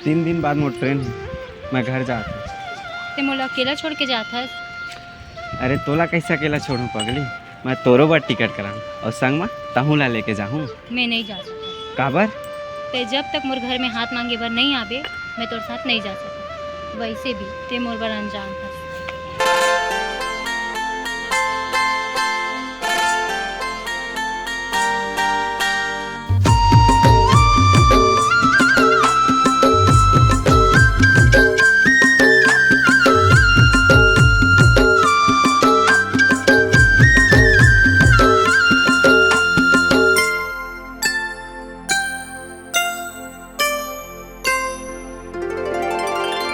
3 दिन बाद मोर ट्रेन है, मैं घर जाता। ते मोला अकेला छोड़ के जाता है। अरे तोला कैसे अकेला छोड़ूं पगली, मैं तोरो बर टिकट कराऊँ और संग में तहूँ ला लेके जाऊँ। मैं नहीं जा सकता। काबर? ते जब तक मोर घर में हाथ मांगे बर नहीं आवे मैं तोर साथ नहीं जा सकता। वैसे भी ते मोर बर अनजान था।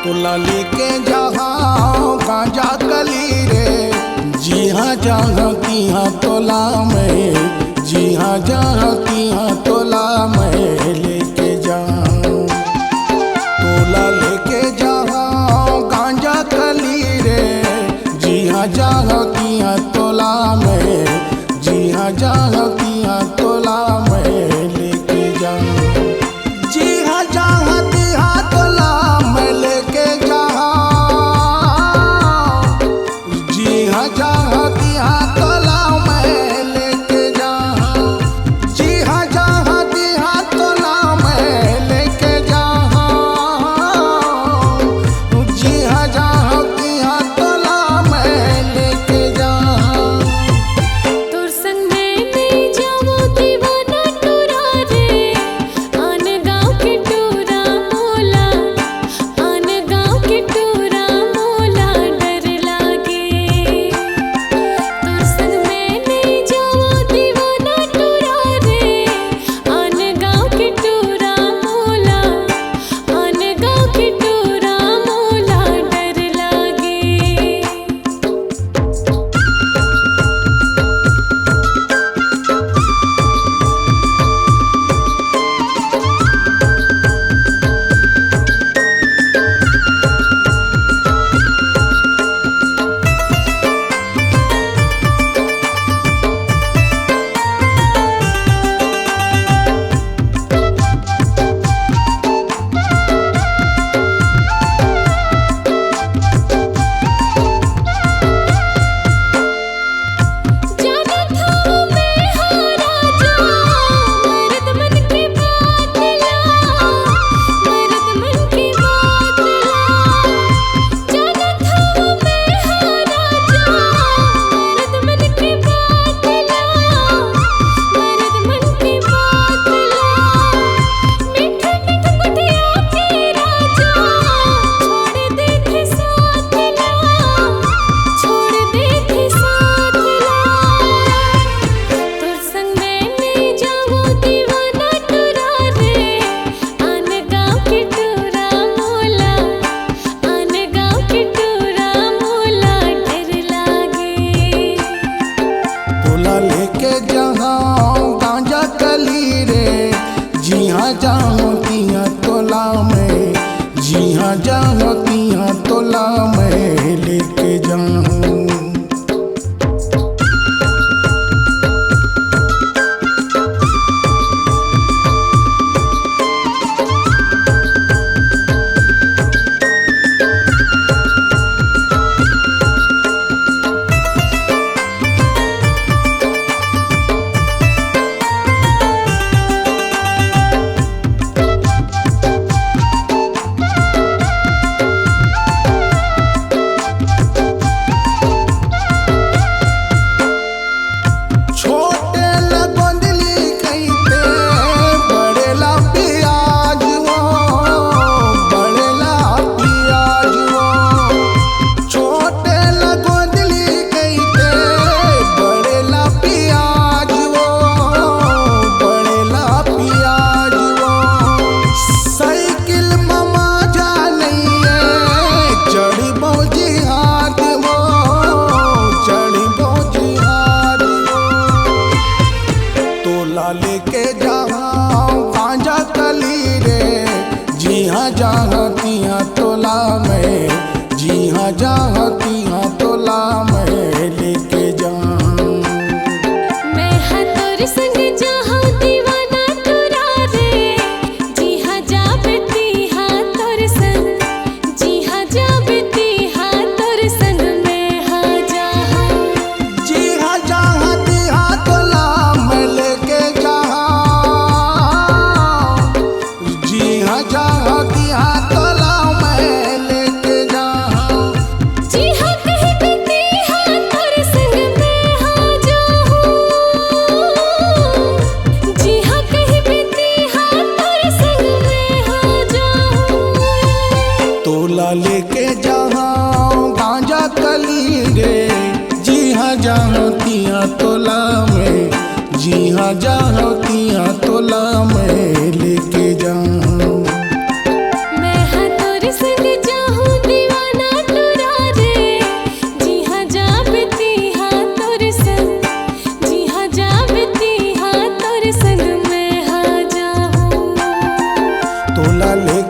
तोला लेके जहाँ गांजा कली रे, जी हाँ जहाँ तिहाँ तोला मैं, जी हाँ जहाँ तिहाँ तोला मैं लेके जाऊँ। तोला लेके जहाँ गांजा कली रे, जी हाँ जहाँ तिहाँ तोला मैं, जी हाँ जहाँ तिहाँ तोला मैं लेके जाऊँ। जी हाँ जहाँ तिहाँ तोला मैं लेके जाऊँ। जी हाँ जहाँ तिहाँ तोला मैं लेके जाऊँ। जी हाँ जहाँ तिहाँ तोला मैं लेके जाऊँ। जी हाँ जहाँ तिहाँ तोला मैं लेके जाऊँ। तोर संग मैं नहीं जाऊँ दीवाना टूरा रे, आन गाँव के टूरा मोला, आन गाँव के टूरा मोला डर लागे। तोर संग मैं नहीं जाऊँ दीवाना टूरा रे, आन गाँव के टूरा मोला, आन गाँव के टूरा मोला डर लागे। जाना था मैं हारा जा, मर्द मन की बात ला, मर्द मन की बात ला। जाना था मैं हारा जा, मर्द मन की बात ला, मर्द मन की बात ला। मीठे मीठे कुटिया के राजा छोड़ दे थे साथ ला, छोड़ दे थे साथ ला। तोर संग मैं नहीं जाऊँ दीवाना टूरा रे, आन गाँव के टूरा मोला, आन गाँव के टूरा मोला डर लागे। तोला लेके जहाँ गांजा कली रे, जी हाँ जहाँ तिहाँ तोला मैं, जी हाँ जहाँ तिहाँ तोला मैं लेके जाऊँ। छोटे लगोंदली कहते बड़े ला प्याज वो, बड़े ला प्याज वो। छोटे लगोंदली कहते बड़े ला प्याज वो, बड़े ला प्याज वो। साइकिल ममा जा नहीं है, चढ़ी बौजी हाथ वो, चढ़ी बौजी हाथ वो। तोला लेके जहाँ गांजा कली रे, जी हाँ जहाँ तिहाँ तोला मैं, जी हाँ जहाँ तिहाँ तोला मैं लेके जाऊँ। मैं हाँ तोर संग जाऊँ दीवाना टूरा रे, जी हाँ जाबती हाँ तो जहाँ तिहाँ तोला मैं लेके जाऊँ। मैं हाँ तोरे संग जाहूँ दीवाना टुरा रे, जी हाँ जाबे तिहाँ तोरे संग, जी हाँ जाबे तिहाँ तोरे संग मैं हाँ जाहूँ। तोला ले